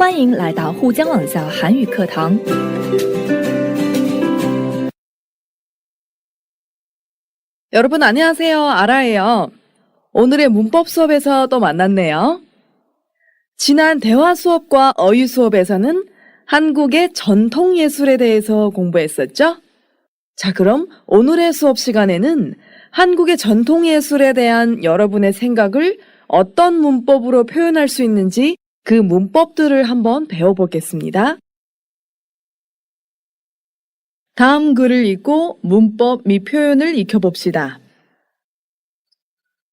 欢迎来到沪江网校韩语课堂。 여러분 안녕하세요. 아라예요. 오늘의 문법 수업에서 또 만났네요. 지난 대화 수업과 어휘 수업에서는 한국의 전통 예술에 대해서 공부했었죠? 자, 그럼 오늘의 수업 시간에는 한국의 전통 예술에 대한 여러분의 생각을 어떤 문법으로 표현할 수 있는지 그 문법들을 한번 배워보겠습니다. 다음 글을 읽고 문법 및 표현을 익혀봅시다.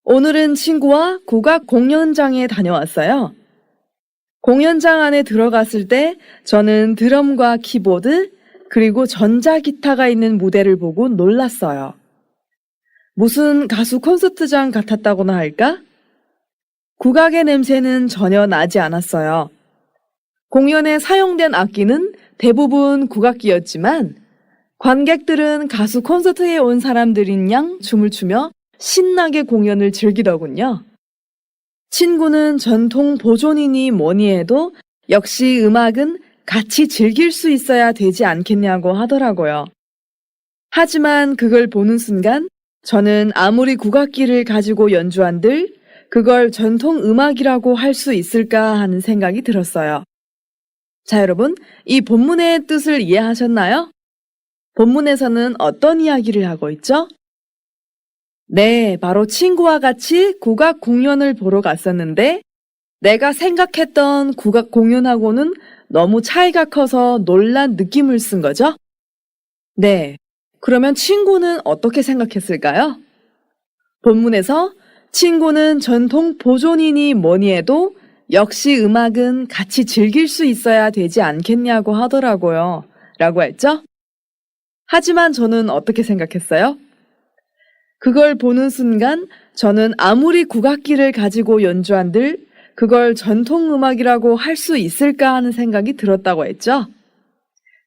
오늘은 친구와 국악 공연장에 다녀왔어요. 공연장 안에 들어갔을 때 저는 드럼과 키보드 그리고 전자기타가 있는 무대를 보고 놀랐어요. 무슨 가수 콘서트장 같았다고나 할까? 국악의 냄새는 전혀 나지 않았어요. 공연에 사용된 악기는 대부분 국악기였지만 관객들은 가수 콘서트에 온 사람들인 양 춤을 추며 신나게 공연을 즐기더군요. 친구는 전통 보존이니 뭐니 해도 역시 음악은 같이 즐길 수 있어야 되지 않겠냐고 하더라고요. 하지만 그걸 보는 순간 저는 아무리 국악기를 가지고 연주한들 그걸 전통 음악이라고 할 수 있을까 하는 생각이 들었어요. 자, 여러분, 이 본문의 뜻을 이해하셨나요? 본문에서는 어떤 이야기를 하고 있죠? 네, 바로 친구와 같이 국악 공연을 보러 갔었는데 내가 생각했던 국악 공연하고는 너무 차이가 커서 놀란 느낌을 쓴 거죠? 네, 그러면 친구는 어떻게 생각했을까요? 본문에서 친구는 전통 보존이니 뭐니 해도 역시 음악은 같이 즐길 수 있어야 되지 않겠냐고 하더라고요. 라고 했죠? 하지만 저는 어떻게 생각했어요? 그걸 보는 순간 저는 아무리 국악기를 가지고 연주한들 그걸 전통 음악이라고 할 수 있을까 하는 생각이 들었다고 했죠?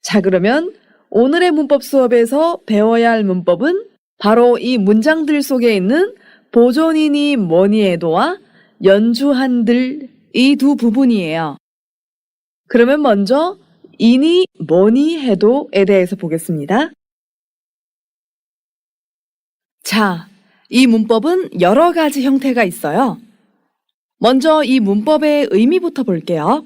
자, 그러면 오늘의 문법 수업에서 배워야 할 문법은 바로 이 문장들 속에 있는 보존이니 뭐니 해도와 연주한들 이 두 부분이에요. 그러면 먼저 이니 뭐니 해도에 대해서 보겠습니다. 자, 이 문법은 여러 가지 형태가 있어요. 먼저 이 문법의 의미부터 볼게요.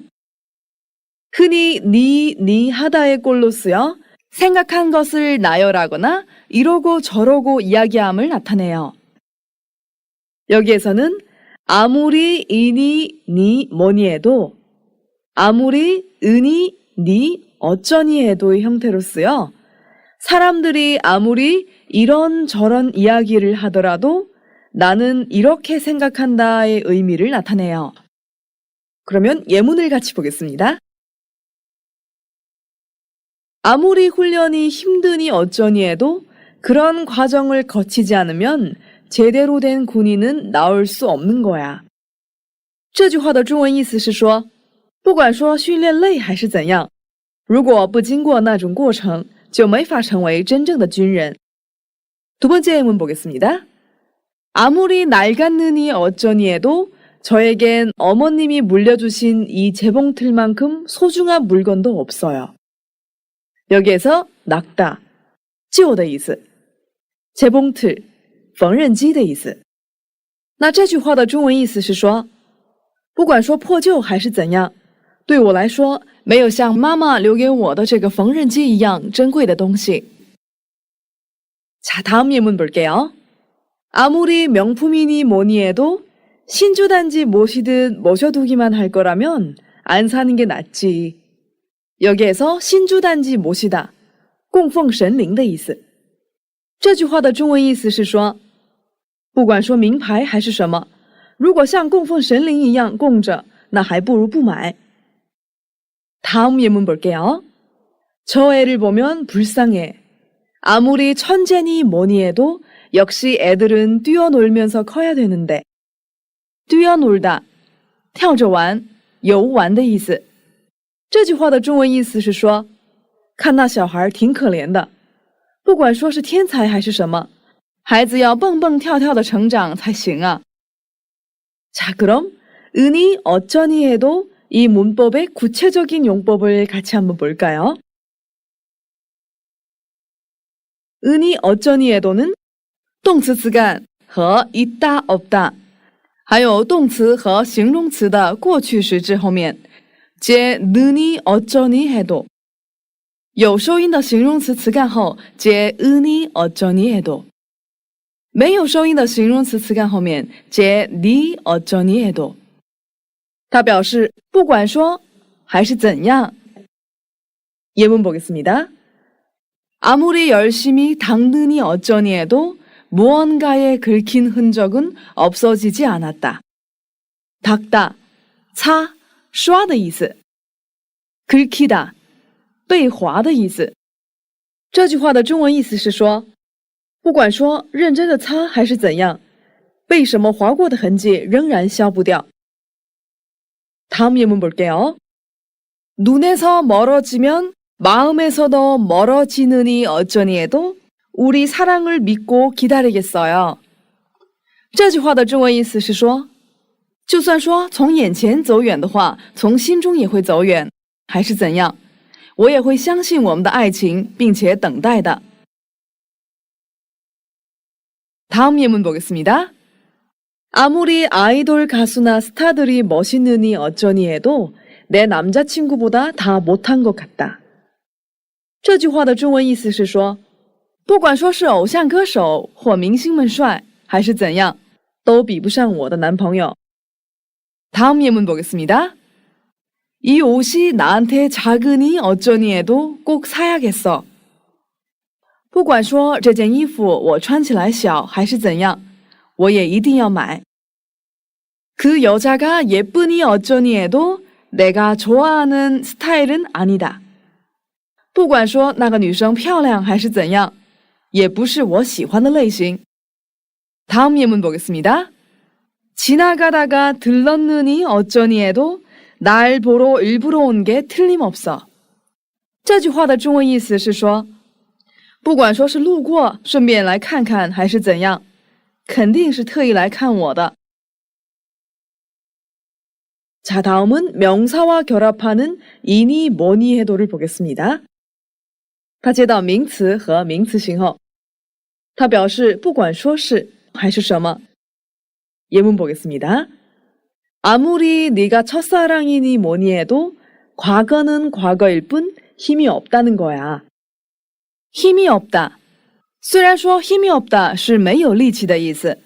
흔히 니 하다의 꼴로 쓰여 생각한 것을 나열하거나 이러고 저러고 이야기함을 나타내요. 여기에서는 아무리 이니 니 뭐니 해도 아무리 으니 니 어쩌니 해도의 형태로 쓰여 사람들이 아무리 이런저런 이야기를 하더라도 나는 이렇게 생각한다의 의미를 나타내요. 그러면 예문을 같이 보겠습니다. 아무리 훈련이 힘드니 어쩌니 해도 그런 과정을 거치지 않으면 제대로 된 군인은 나올 수 없는 거야. 这句话的中文意思是说，不管说训练累还是怎样，如果不经过那种过程，就没法成为真正的军人。 두 번째 예문 보겠습니다. 아무리 낡았느니 어쩌니 해도 저에겐 어머님이 물려주신 이 재봉틀만큼 소중한 물건도 없어요. 여기에서 낙다, 旧的意思， 재봉틀, 缝纫机的意思。那这句话的中文意思是说，不管说破旧还是怎样，对我来说没有像妈妈留给我的这个缝纫机一样珍贵的东西。 자, 다음 예문 볼게요. 아무리 명품이니 뭐니 해도 신주단지 모시듯 모셔두기만 할 거라면 안 사는 게 낫지. 여기에서 신주단지 모시다, 供奉神灵的意思。这句话的中文意思是说，不管说名牌还是什么，如果像供奉神灵一样供着，那还不如不买。 다음 예문 볼게요. 저 애를 보면 불쌍해. 아무리 천재니 뭐니 해도 역시 애들은 뛰어놀면서 커야 되는데. 뛰어놀다, 跳着玩，游玩的意思。这句话的中文意思是说，看那小孩挺可怜的，不管说是天才还是什么，孩子要蹦蹦跳跳的成长才行啊。자, 그럼 은이 어쩌니 해도 이 문법의 구체적인 용법을 같이 한번 볼까요? 은이 어쩌니에도는 动词词干和 있다 없다 还有动词和形容词的过去时制后面接 는이 어쩌니 해도 有收音的形容词词干后接 은이 어쩌니 해도 没有收音的形容词词干后面接 니 어쩌니 해도 它表示不管说还是怎样 예문 보겠습니다. 아무리 열심히 당근이 어쩌니 해도 무언가에 긁힌 흔적은 없어지지 않았다. 닦다, 擦,刷的意思 긁히다, 被划的意思这句话的中文意思是说不管说认真的擦还是怎样被什么划过的痕迹仍然消不掉 다음 예문 볼게요. 눈에서 멀어지면 마음에서도 멀어지느니 어쩌니 해도 우리 사랑을 믿고 기다리겠어요. 这句话的中文意思是说就算说从眼前走远的话从心中也会走远还是怎样我也会相信我们的爱情并且等待的 다음 예문 보겠습니다. 아무리 아이돌 가수나 스타들이 멋있느니 어쩌니 해도 내 남자친구보다 다 못한 것 같다. 这句话的中文意思是说不管说是偶像歌手或明星们帅还是怎样都比不上我的男朋友 다음 예문 보겠습니다. 이 옷이 나한테 작으니 어쩌니 해도 꼭 사야겠어. 不管说这件衣服我穿起来小还是怎样我也一定要买 그 여자가 예쁘니 어쩌니 해도 내가 좋아하는 스타일은 아니다. 不管说那个女生漂亮还是怎样也不是我喜欢的类型 다음 예문 보겠습니다. 지나가다가 들렀느니 어쩌니 해도 날 보러 일부러 온 게 틀림없어. 这句话的中文意思是说不管说是路过顺便来看看还是怎样肯定是特意来看我的 자, 다음은 명사와 결합하는 이니 뭐니 해도를 보겠습니다. 它接到名词和名词型后它表示不管说是还是什么 예문 보겠습니다. 아무리 네가 첫사랑이니 뭐니 해도 과거는 과거일 뿐 힘이 없다는 거야. 힘이 없다. 虽然说힘이 없다是没有力气的意思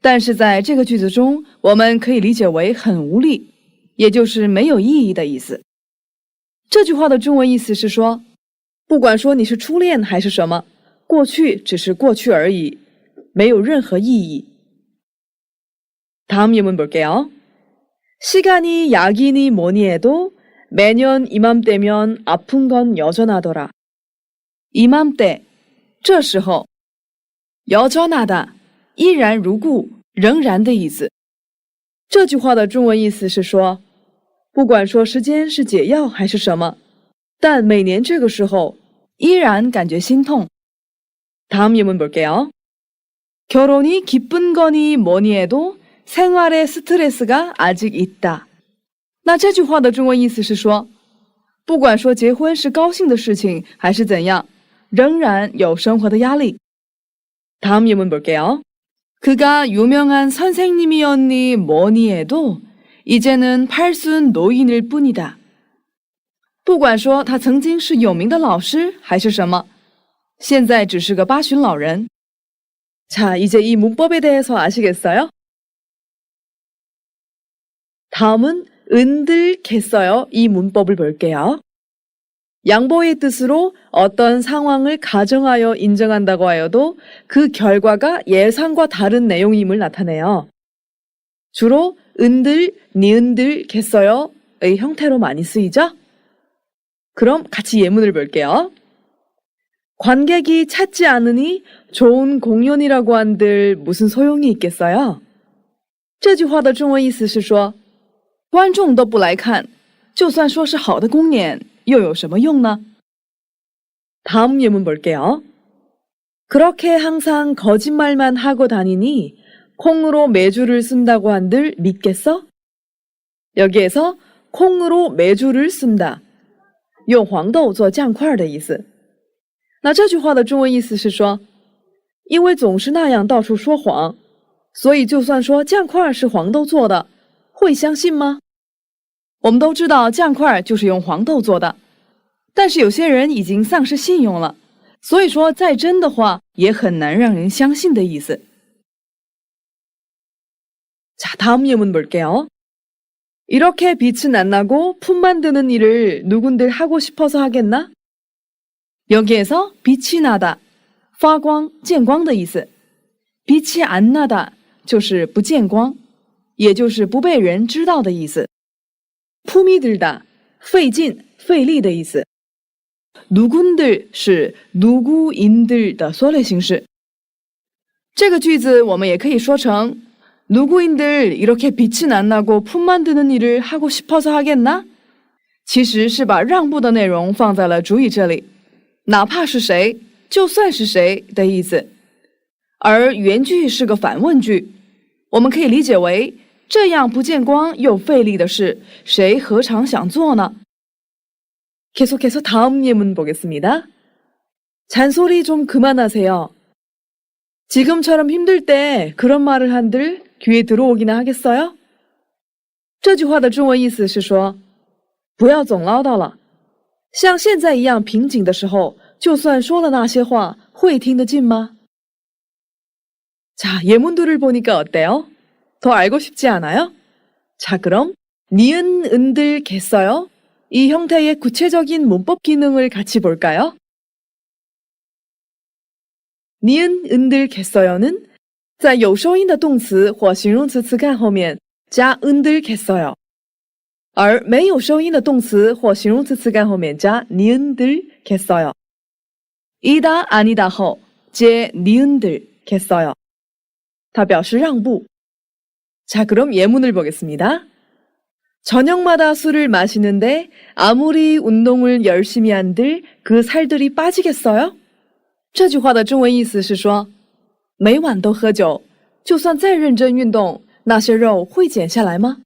但是在这个句子中我们可以理解为很无力也就是没有意义的意思这句话的中文意思是说不管说你是初恋还是什么过去只是过去而已没有任何意义 다음 예문 볼게요. 시간이 약이니 뭐니 해도 매년 이맘때면 아픈 건 여전하더라. 이맘때 这时候 여전하다 依然如故仍然的意思这句话的中文意思是说不管说时间是解药还是什么但每年这个时候依然感觉心痛 다음 예문 볼게요. 결혼이 기쁜 거니 뭐니 해도 생활에 스트레스가 아직 있다. 那这句话的中文意思是说不管说结婚是高兴的事情还是怎样仍然有生活的压力 다음 예문 볼게요. 그가 유명한 선생님이었니 뭐니 해도 이제는 팔순 노인일 뿐이다. 不管说他曾经是有名的老师还是什么现在只是个八旬老人 자, 이제 이 문법에 대해서 아시겠어요? 다음은 은들겠어요. 이 문법을 볼게요. 양보의 뜻으로 어떤 상황을 가정하여 인정한다고 하여도 그 결과가 예상과 다른 내용임을 나타내요. 주로 은들, 니은들겠어요의 형태로 많이 쓰이죠? 그럼 같이 예문을 볼게요. 관객이 찾지 않으니 좋은 공연이라고 한들 무슨 소용이 있겠어요? 这句话的中文意思是说观众都不来看就算说是好的公演又有什么用呢 다음 예문 볼게요. 그렇게 항상 거짓말만 하고 다니니 콩으로 매주를 쓴다고 한들 믿겠어? 여기에서 콩으로 메주를 쓴다. 用黄豆做酱块的意思。那这句话的中文意思是说，因为总是那样到处说谎，所以就算说酱块是黄豆做的，会相信吗？我们都知道酱块就是用黄豆做的，但是有些人已经丧失信用了，所以说再真的话也很难让人相信的意思。자, 다음 예문 볼게요. 이렇게 빛은 안 나고 품 만드는 일을 누군들 하고 싶어서 하겠나? 여기에서 빛이 나다, 发光,见光的意思。빛이 안 나다 就是不见光，也就是不被人知道的意思。품이 들다, 费劲、费力的意思。누군들 是 누구인들的缩略形式。这个句子我们也可以说成 누구인들 이렇게 빛은 안 나고 품 만드는 일을 하고 싶어서 하겠나? 其实是把让步的内容放在了主语这里，哪怕是谁，就算是谁的意思。而原句是个反问句，我们可以理解为这样不见光又费力的事，谁何尝想做呢？ 계속해서 다음 예문 보겠습니다. 잔소리 좀 그만하세요. 지금처럼 힘들 때 그런 말을 한들 귀에 들어오기나 하겠어요? 这句话的中文意思是说，不要总唠叨了，像现在一样瓶颈的时候，就算说了那些话，会听得进吗？ 자, 예문들을 보니까 어때요? 더 알고 싶지 않아요? 자, 그럼 니은, 은들, 겠어요? 이 형태의 구체적인 문법 기능을 같이 볼까요? 니은, 은들, 겠어요는 在有收音的动词或形容词词干后面加 은들, 겠어요， 而没有收音的动词或形容词词干后面加 니은들, 겠어요。 이다, 아니다后接 니은들, 겠어요。 它表示让步。 자, 그럼 예문을 보겠습니다. 저녁마다 술을 마시는데 아무리 운동을 열심히 한들 그 살들이 빠지겠어요? 这句话的中文意思是说，每晚都喝酒，就算再认真运动，那些肉会减下来吗？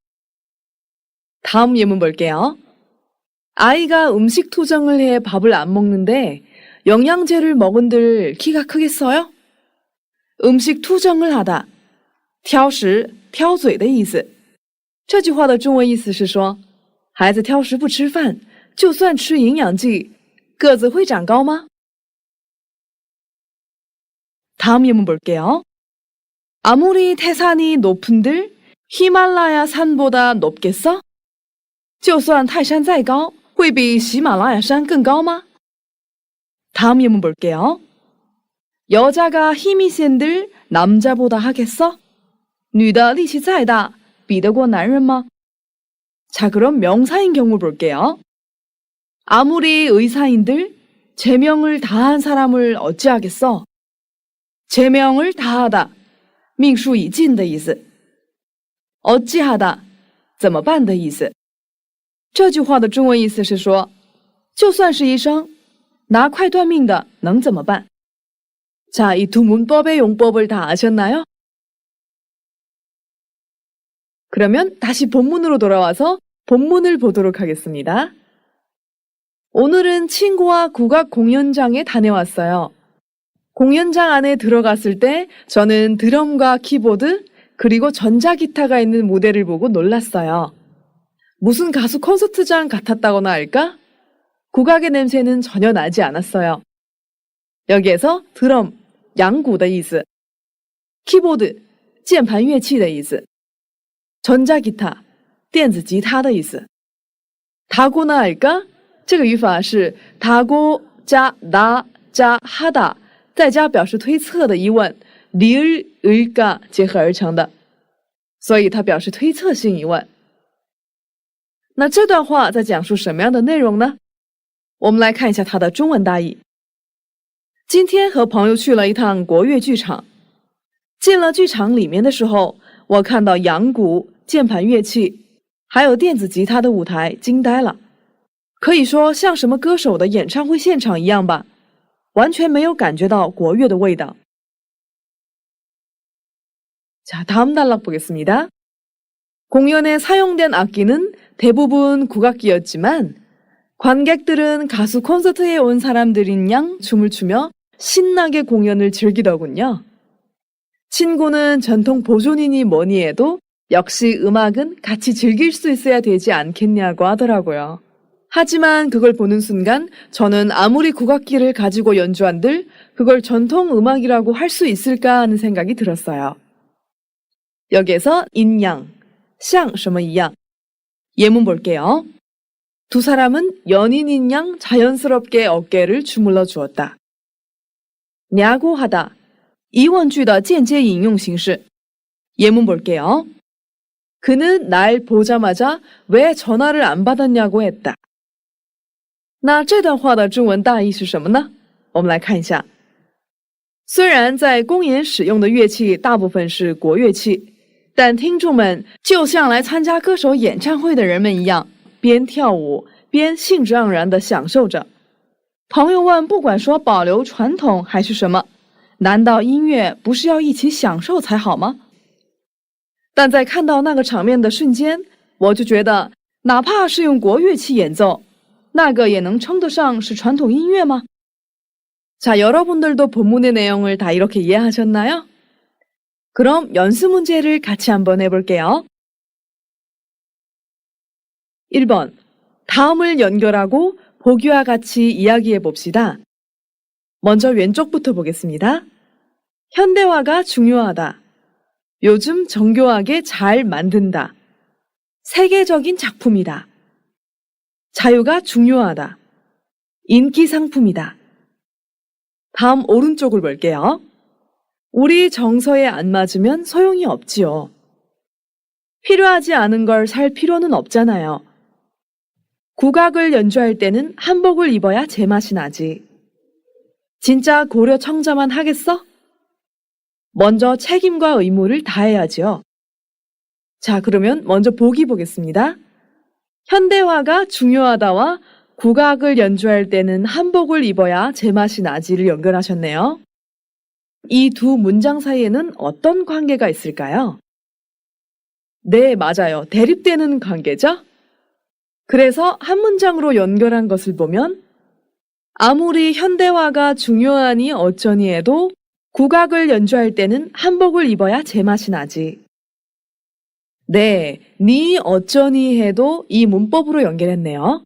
다음 예문 볼게요. 아이가 음식 투정을 해 밥을 안 먹는데 영양제를 먹은들 키가 크겠어요? 음식 투정을 하다, 挑食、挑嘴的意思。这句话的中文意思是说，孩子挑食不吃饭，就算吃营养剂，个子会长高吗？ 다음 예문 볼게요. 아무리 태산이 높은들 히말라야 산보다 높겠어? 就算泰山再高，会比喜马拉雅山更高吗？ 다음 예문 볼게요. 여자가 힘이 센들 남자보다 하겠어? 女的力气再大，比得过男人吗？ 자, 그럼 명사인 경우 볼게요. 아무리 의사인들 제명을 다한 사람을 어찌하겠어? 제명을 다하다, 命数已尽的意思。어찌하다, 怎么办的意思。这句话的中文意思是说，就算是医生，拿快断命的能怎么办？ 자, 이 두 문법의 용법을 다 아셨나요? 그러면 다시 본문으로 돌아와서 본문을 보도록 하겠습니다. 오늘은 친구와 국악 공연장에 다녀왔어요. 공연장 안에 들어갔을 때 저는 드럼과 키보드 그리고 전자기타가 있는 무대를 보고 놀랐어요. 무슨 가수 콘서트장 같았다거나 할까? 국악의 냄새는 전혀 나지 않았어요. 여기에서 드럼, 양구的意思, 키보드, 键盘乐器的意思, 전자기타, 电子吉他的意思. 다고나 할까? 这个语法是 다고 加 나 加 하다 再加表示推测的疑问 리을, 을까 结合而成的，所以它表示推测性疑问。那这段话在讲述什么样的内容呢？我们来看一下它的中文大意。今天和朋友去了一趟国乐剧场，进了剧场里面的时候，我看到扬鼓、键盘乐器还有电子吉他的舞台，惊呆了，可以说像什么歌手的演唱会现场一样吧，完全没有感觉到国乐的味道。 자, 다음 단락 보겠습니다. 공연에 사용된 악기는 대부분 국악기였지만 관객들은 가수 콘서트에 온 사람들인 양 춤을 추며 신나게 공연을 즐기더군요. 친구는 전통 보존이니 뭐니 해도 역시 음악은 같이 즐길 수 있어야 되지 않겠냐고 하더라고요. 하지만 그걸 보는 순간 저는 아무리 국악기를 가지고 연주한들 그걸 전통 음악이라고 할 수 있을까 하는 생각이 들었어요. 여기에서 인양, 像什么一样 예문 볼게요. 두 사람은 연인인 양 자연스럽게 어깨를 주물러 주었다. 냐고 하다. 疑问句的间接引用形式 예문 볼게요. 그는 날 보자마자 왜 전화를 안 받았냐고 했다. 那这段话的中文大意是什么呢？我们来看一下。虽然在公演使用的乐器大部分是国乐器，但听众们就像来参加歌手演唱会的人们一样，边跳舞边兴致盎然地享受着。朋友问，不管说保留传统还是什么，难道音乐不是要一起享受才好吗？但在看到那个场面的瞬间，我就觉得，哪怕是用国乐器演奏，那个也能称得上是传统音乐吗？ 자, 여러분들도 본문의 내용을 다 이렇게 이해하셨나요? 그럼 연습 문제를 같이 한번 해볼게요. 1번. 다음을 연결하고 보기와 같이 이야기해 봅시다. 먼저 왼쪽부터 보겠습니다. 현대화가 중요하다. 요즘 정교하게 잘 만든다. 세계적인 작품이다. 자유가 중요하다. 인기 상품이다. 다음 오른쪽을 볼게요. 우리 정서에 안 맞으면 소용이 없지요. 필요하지 않은 걸 살 필요는 없잖아요. 국악을 연주할 때는 한복을 입어야 제맛이 나지. 진짜 고려 청자만 하겠어? 먼저 책임과 의무를 다해야지요. 자, 그러면 먼저 보기 보겠습니다. 현대화가 중요하다와 국악을 연주할 때는 한복을 입어야 제맛이 나지를 연결하셨네요. 이 두 문장 사이에는 어떤 관계가 있을까요? 네, 맞아요. 대립되는 관계죠? 그래서 한 문장으로 연결한 것을 보면 아무리 현대화가 중요하니 어쩌니 해도 국악을 연주할 때는 한복을 입어야 제맛이 나지. 네, 니 어쩌니 해도 이 문법으로 연결했네요.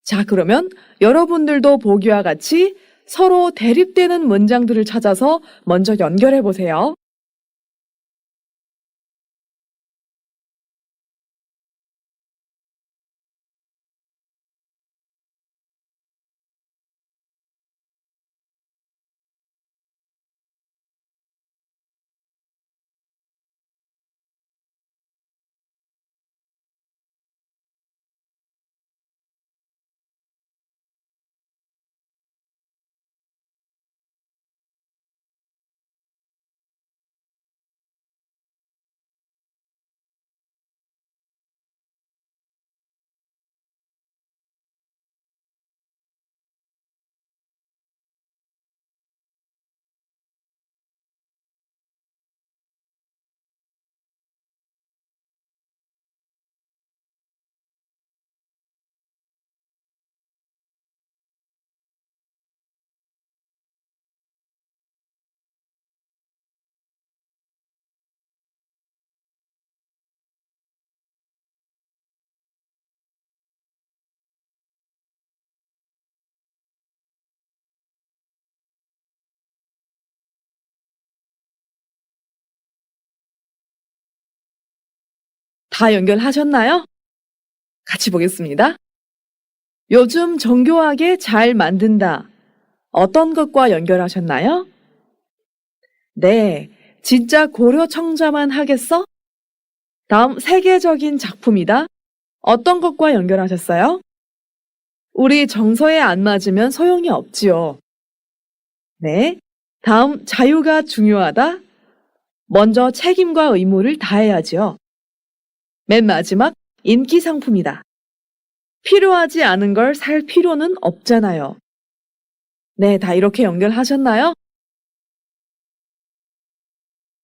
자, 그러면 여러분들도 보기와 같이 서로 대립되는 문장들을 찾아서 먼저 연결해 보세요. 다 연결하셨나요? 같이 보겠습니다. 요즘 정교하게 잘 만든다. 어떤 것과 연결하셨나요? 네, 진짜 고려 청자만 하겠어? 다음 세계적인 작품이다. 어떤 것과 연결하셨어요? 우리 정서에 안 맞으면 소용이 없지요. 네, 다음 자유가 중요하다. 먼저 책임과 의무를 다해야지요. 맨 마지막 인기 상품이다. 필요하지 않은 걸 살 필요는 없잖아요. 네, 다 이렇게 연결하셨나요?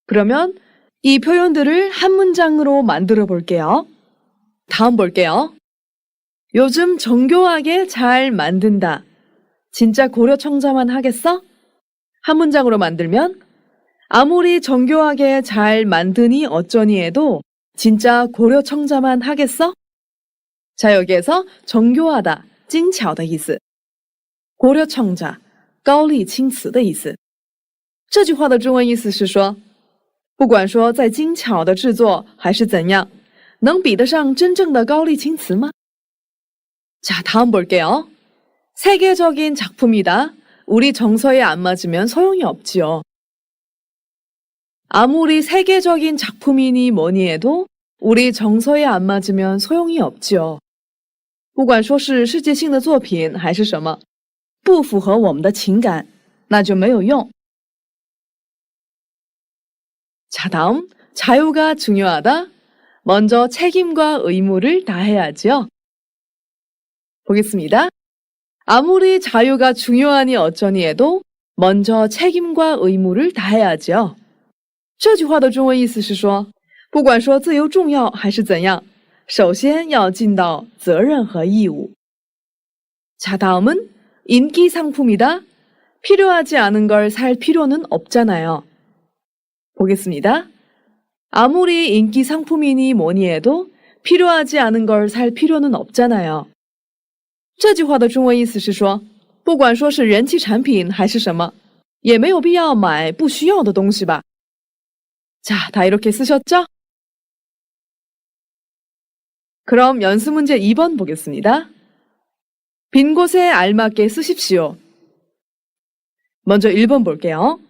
그러면 이 표현들을 한 문장으로 만들어 볼게요. 다음 볼게요. 요즘 정교하게 잘 만든다. 진짜 고려 청자만 하겠어? 한 문장으로 만들면 아무리 정교하게 잘 만드니 어쩌니 해도 진짜 고려 청자만 하겠어? 자, 여기에서 정교하다, 精巧的意思. 고려 청자, 高丽青瓷的意思。这句话的中文意思是说，不管说再精巧的制作还是怎样，能比得上真正的高丽青瓷吗？ 자, 다음 볼게요. 세계적인 작품이다. 우리 정서에 안 맞으면 소용이 없지요. 아무리 세계적인 작품이니 뭐니 해도 우리 정서에 안 맞으면 소용이 없지요. 不管说是世界性的作品还是什么，不符合我们的情感，那就没有用。 자, 다음 자유가 중요하다. 먼저 책임과 의무를 다해야지요. 보겠습니다. 아무리 자유가 중요하니 어쩌니 해도 먼저 책임과 의무를 다해야지요. 这句话的中文意思是说，不管说自由重要还是怎样，首先要尽到责任和义务。 자, 다음은 인기 상품이다. 필요하지 않은 걸 살 필요는 없잖아요. 보겠습니다. 아무리 인기 상품이니 뭐니 해도 필요하지 않은 걸 살 필요는 없잖아요. 这句话的中文意思是说，不管说是人气产品还是什么，也没有必要买不需要的东西吧。 자, 다 이렇게 쓰셨죠? 그럼 연습 문제 2번 보겠습니다. 빈 곳에 알맞게 쓰십시오. 먼저 1번 볼게요.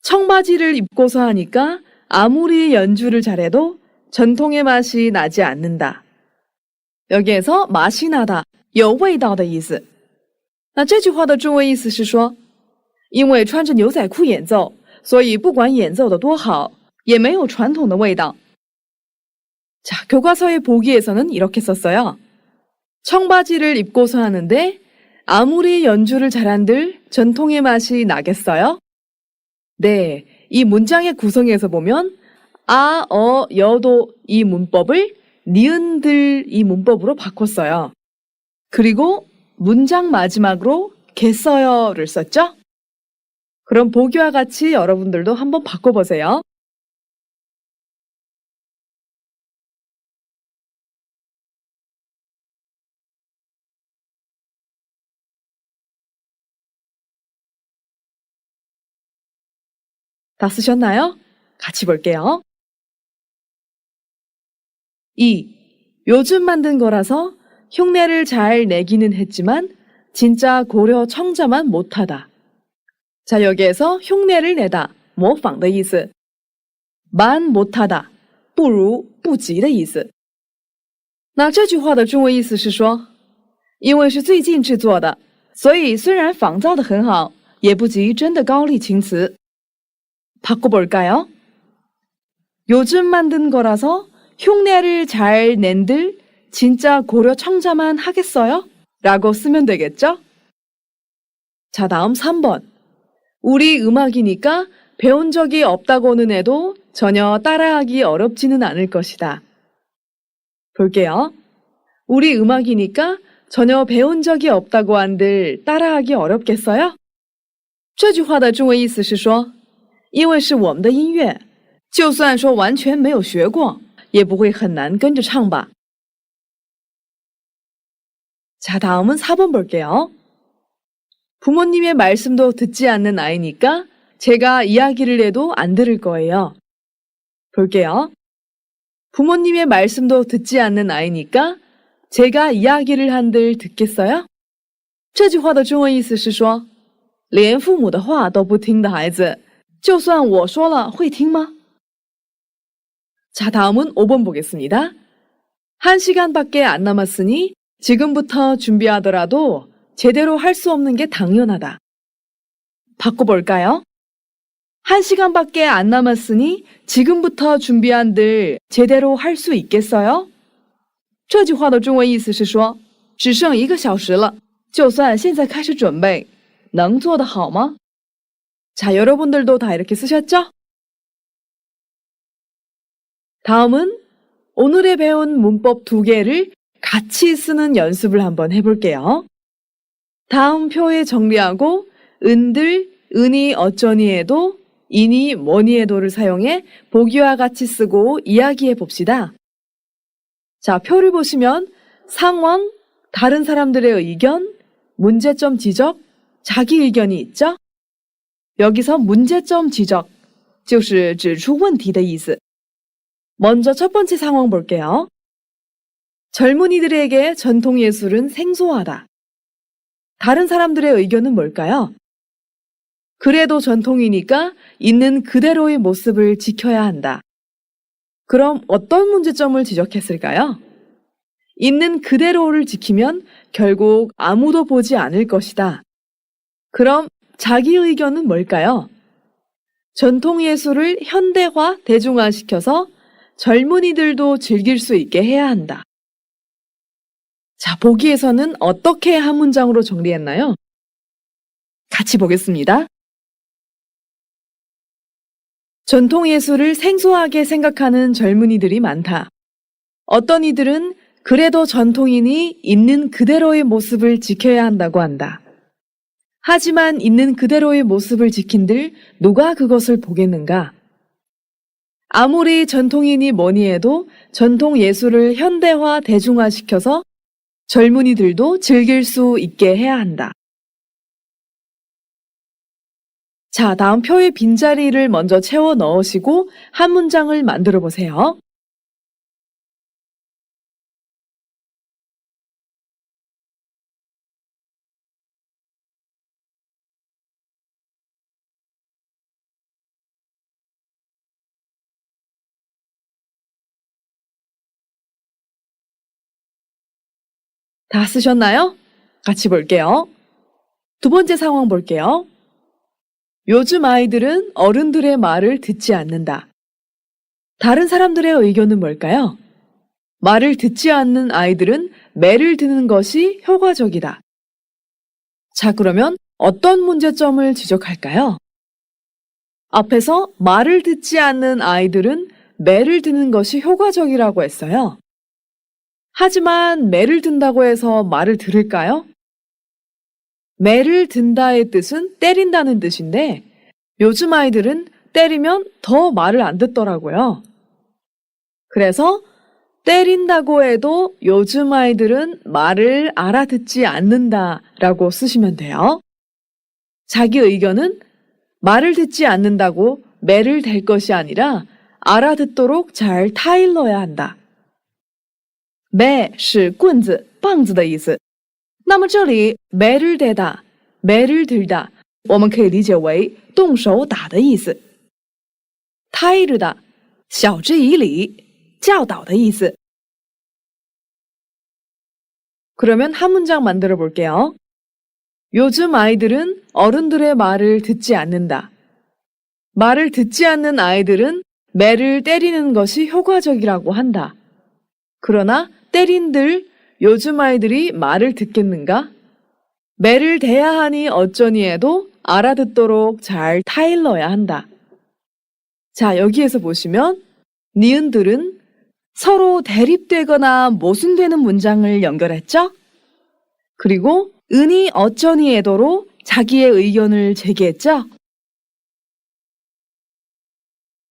청바지를 입고서 하니까 아무리 연주를 잘해도 전통의 맛이 나지 않는다. 여기에서 맛이 나다, 有味道的意思。那这句话的中文意思是说，因为穿着牛仔裤演奏，所以不管演奏的多好，也没有传统的味道。 자, 교과서의 보기에서는 이렇게 썼어요. 청바지를 입고서 하는데 아무리 연주를 잘한들 전통의 맛이 나겠어요? 네, 이 문장의 구성에서 보면 아, 여도 이 문법을 니은들 이 문법으로 바꿨어요. 그리고 문장 마지막으로 겠어요를 썼죠? 그럼 보기와 같이 여러분들도 한번 바꿔보세요. 다 쓰셨나요? 같이 볼게요. 2. 요즘 만든 거라서 흉내를 잘 내기는 했지만 진짜 고려 청자만 못하다. 자, 여기에서 흉내를 내다, 模仿的意思. 만 못하다, 不如不及的意思。那这句话的中文意思是说，因为是最近制作的，所以虽然仿造的很好，也不及真的高丽青瓷。 바꿔볼까요? 요즘 만든 거라서 흉내를 잘 낸들 진짜 고려 청자만 하겠어요? 라고 쓰면 되겠죠? 자, 다음 3번. 우리 음악이니까 배운 적이 없다고는 해도 전혀 따라하기 어렵지는 않을 것이다. 볼게요. 우리 음악이니까 전혀 배운 적이 없다고 한들 따라하기 어렵겠어요? 这句话的中文意思是说，因为是我们的音乐，就算说完全没有学过，也不会很难跟着唱吧。 자, 다음은 4번 볼게요. 부모님의 말씀도 듣지 않는 아이니까 제가 이야기를 해도 안 들을 거예요. 볼게요. 부모님의 말씀도 듣지 않는 아이니까 제가 이야기를 한들 듣겠어요? 这句话的中文意思是说，连父母的话都不听的孩子，就算我说了会听吗？ 자, 다음은 5번 보겠습니다. 1시간밖에 안 남았으니 지금부터 준비하더라도 제대로 할 수 없는 게 당연하다. 바꿔볼까요? 1시간밖에 안 남았으니 지금부터 준비한들 제대로 할 수 있겠어요? 这句话的中文意思是说，只剩1个小时了，就算现在开始准备，能做得好吗？ 자, 여러분들도 다 이렇게 쓰셨죠? 다음은 오늘의 배운 문법 두 개를 같이 쓰는 연습을 한번 해볼게요. 다음 표에 정리하고 은들, 은이 어쩌니에도, 이니 뭐니에도를 사용해 보기와 같이 쓰고 이야기해 봅시다. 자, 표를 보시면 상황, 다른 사람들의 의견, 문제점 지적, 자기 의견이 있죠? 여기서 문제점 지적, 就是指出问题的意思. 먼저 첫 번째 상황 볼게요. 젊은이들에게 전통 예술은 생소하다. 다른 사람들의 의견은 뭘까요? 그래도 전통이니까 있는 그대로의 모습을 지켜야 한다. 그럼 어떤 문제점을 지적했을까요? 있는 그대로를 지키면 결국 아무도 보지 않을 것이다. 그럼 자기 의견은 뭘까요? 전통 예술을 현대화, 대중화시켜서 젊은이들도 즐길 수 있게 해야 한다. 자, 보기에서는 어떻게 한 문장으로 정리했나요? 같이 보겠습니다. 전통 예술을 생소하게 생각하는 젊은이들이 많다. 어떤 이들은 그래도 전통이니 있는 그대로의 모습을 지켜야 한다고 한다. 하지만 있는 그대로의 모습을 지킨들 누가 그것을 보겠는가? 아무리 전통이니 뭐니 해도 전통 예술을 현대화, 대중화시켜서 젊은이들도 즐길 수 있게 해야 한다. 자, 다음 표의 빈자리를 먼저 채워 넣으시고 한 문장을 만들어 보세요. 다 쓰셨나요? 같이 볼게요. 두 번째 상황 볼게요. 요즘 아이들은 어른들의 말을 듣지 않는다. 다른 사람들의 의견은 뭘까요? 말을 듣지 않는 아이들은 매를 드는 것이 효과적이다. 자, 그러면 어떤 문제점을 지적할까요? 앞에서 말을 듣지 않는 아이들은 매를 드는 것이 효과적이라고 했어요. 하지만 매를 든다고 해서 말을 들을까요? 매를 든다의 뜻은 때린다는 뜻인데 요즘 아이들은 때리면 더 말을 안 듣더라고요. 그래서 때린다고 해도 요즘 아이들은 말을 알아듣지 않는다라고 쓰시면 돼요. 자기 의견은 말을 듣지 않는다고 매를 댈 것이 아니라 알아듣도록 잘 타일러야 한다. 매是棍子、棒子的意思。那么这里매를 대다, 매를 들다, 我们可以理解为动手打的意思。타이르다, 晓之以理, 教导的意思。 그러면 한 문장 만들어 볼게요. 요즘 아이들은 어른들의 말을 듣지 않는다. 말을 듣지 않는 아이들은 매를 때리는 것이 효과적이라고 한다. 그러나 때린들 요즘 아이들이 말을 듣겠는가? 매를 대야 하니 어쩌니 해도 알아듣도록 잘 타일러야 한다. 자, 여기에서 보시면 니은들은 서로 대립되거나 모순되는 문장을 연결했죠? 그리고 은이 어쩌니 해도로 자기의 의견을 제기했죠?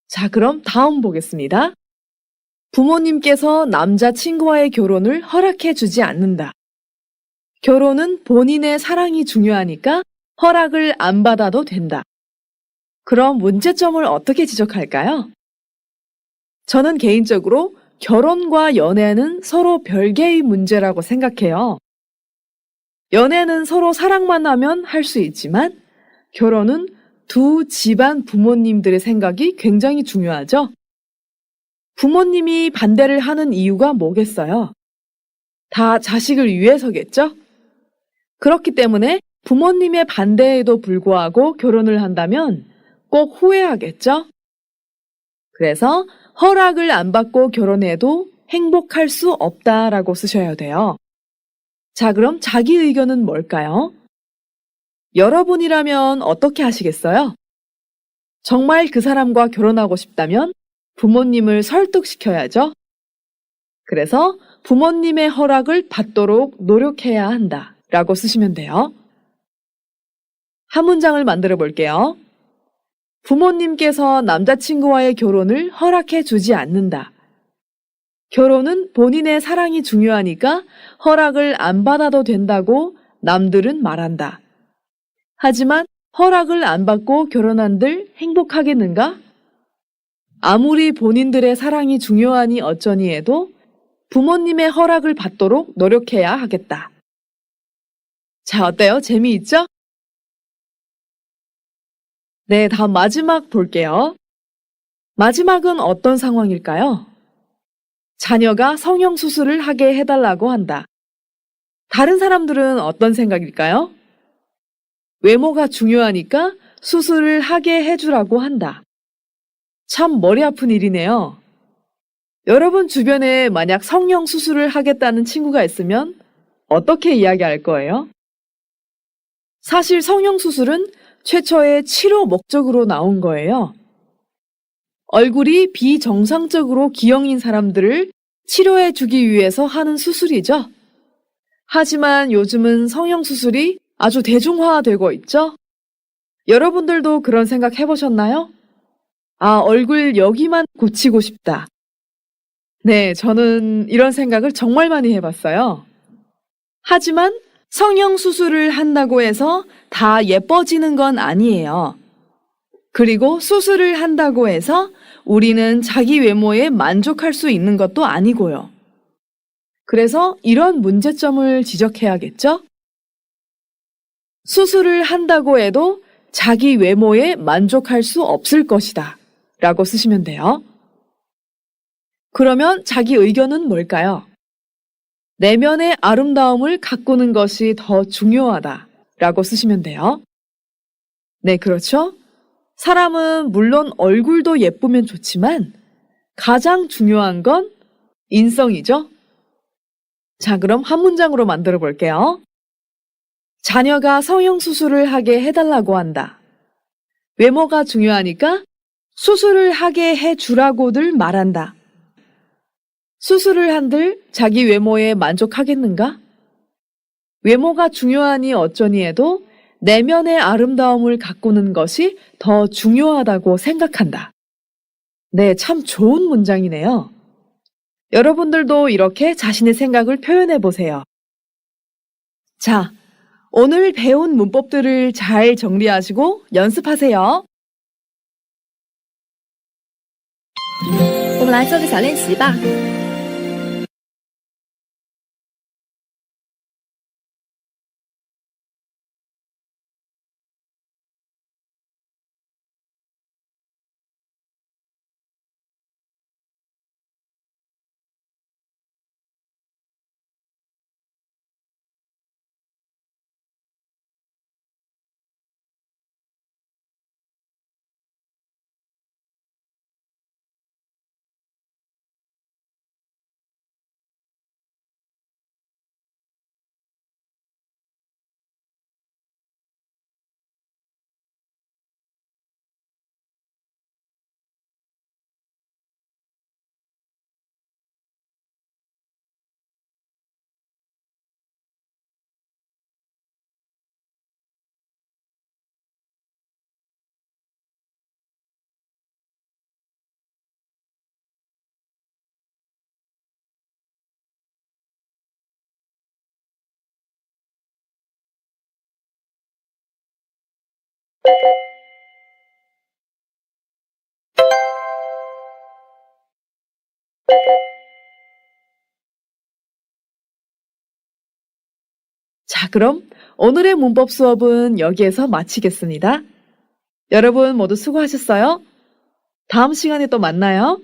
자, 그럼 다음 보겠습니다. 부모님께서 남자친구와의 결혼을 허락해 주지 않는다. 결혼은 본인의 사랑이 중요하니까 허락을 안 받아도 된다. 그럼 문제점을 어떻게 지적할까요? 저는 개인적으로 결혼과 연애는 서로 별개의 문제라고 생각해요. 연애는 서로 사랑만 하면 할 수 있지만 결혼은 두 집안 부모님들의 생각이 굉장히 중요하죠. 부모님이 반대를 하는 이유가 뭐겠어요? 다 자식을 위해서겠죠? 그렇기 때문에 부모님의 반대에도 불구하고 결혼을 한다면 꼭 후회하겠죠? 그래서 허락을 안 받고 결혼해도 행복할 수 없다라고 쓰셔야 돼요. 자, 그럼 자기 의견은 뭘까요? 여러분이라면 어떻게 하시겠어요? 정말 그 사람과 결혼하고 싶다면 부모님을 설득시켜야죠. 그래서 부모님의 허락을 받도록 노력해야 한다 라고 쓰시면 돼요. 한 문장을 만들어 볼게요. 부모님께서 남자친구와의 결혼을 허락해 주지 않는다. 결혼은 본인의 사랑이 중요하니까 허락을 안 받아도 된다고 남들은 말한다. 하지만 허락을 안 받고 결혼한들 행복하겠는가? 아무리 본인들의 사랑이 중요하니 어쩌니 해도 부모님의 허락을 받도록 노력해야 하겠다. 자, 어때요? 재미있죠? 네, 다음 마지막 볼게요. 마지막은 어떤 상황일까요? 자녀가 성형수술을 하게 해달라고 한다. 다른 사람들은 어떤 생각일까요? 외모가 중요하니까 수술을 하게 해주라고 한다. 참 머리 아픈 일이네요. 여러분 주변에 만약 성형수술을 하겠다는 친구가 있으면 어떻게 이야기할 거예요? 사실 성형수술은 최초의 치료 목적으로 나온 거예요. 얼굴이 비정상적으로 기형인 사람들을 치료해 주기 위해서 하는 수술이죠. 하지만 요즘은 성형수술이 아주 대중화되고 있죠? 여러분들도 그런 생각 해보셨나요? 아, 얼굴 여기만 고치고 싶다. 네, 저는 이런 생각을 정말 많이 해봤어요. 하지만 성형수술을 한다고 해서 다 예뻐지는 건 아니에요. 그리고 수술을 한다고 해서 우리는 자기 외모에 만족할 수 있는 것도 아니고요. 그래서 이런 문제점을 지적해야겠죠? 수술을 한다고 해도 자기 외모에 만족할 수 없을 것이다 라고 쓰시면 돼요. 그러면 자기 의견은 뭘까요? 내면의 아름다움을 가꾸는 것이 더 중요하다 라고 쓰시면 돼요. 네, 그렇죠? 사람은 물론 얼굴도 예쁘면 좋지만 가장 중요한 건 인성이죠? 자, 그럼 한 문장으로 만들어 볼게요. 자녀가 성형수술을 하게 해달라고 한다. 외모가 중요하니까 수술을 하게 해주라고들 말한다. 수술을 한들 자기 외모에 만족하겠는가? 외모가 중요하니 어쩌니 해도 내면의 아름다움을 가꾸는 것이 더 중요하다고 생각한다. 네, 참 좋은 문장이네요. 여러분들도 이렇게 자신의 생각을 표현해 보세요. 자, 오늘 배운 문법들을 잘 정리하시고 연습하세요. 我们来做个小练习吧。자, 그럼 오늘의 문법 수업은 여기에서 마치겠습니다. 여러분 모두 수고하셨어요. 다음 시간에 또 만나요.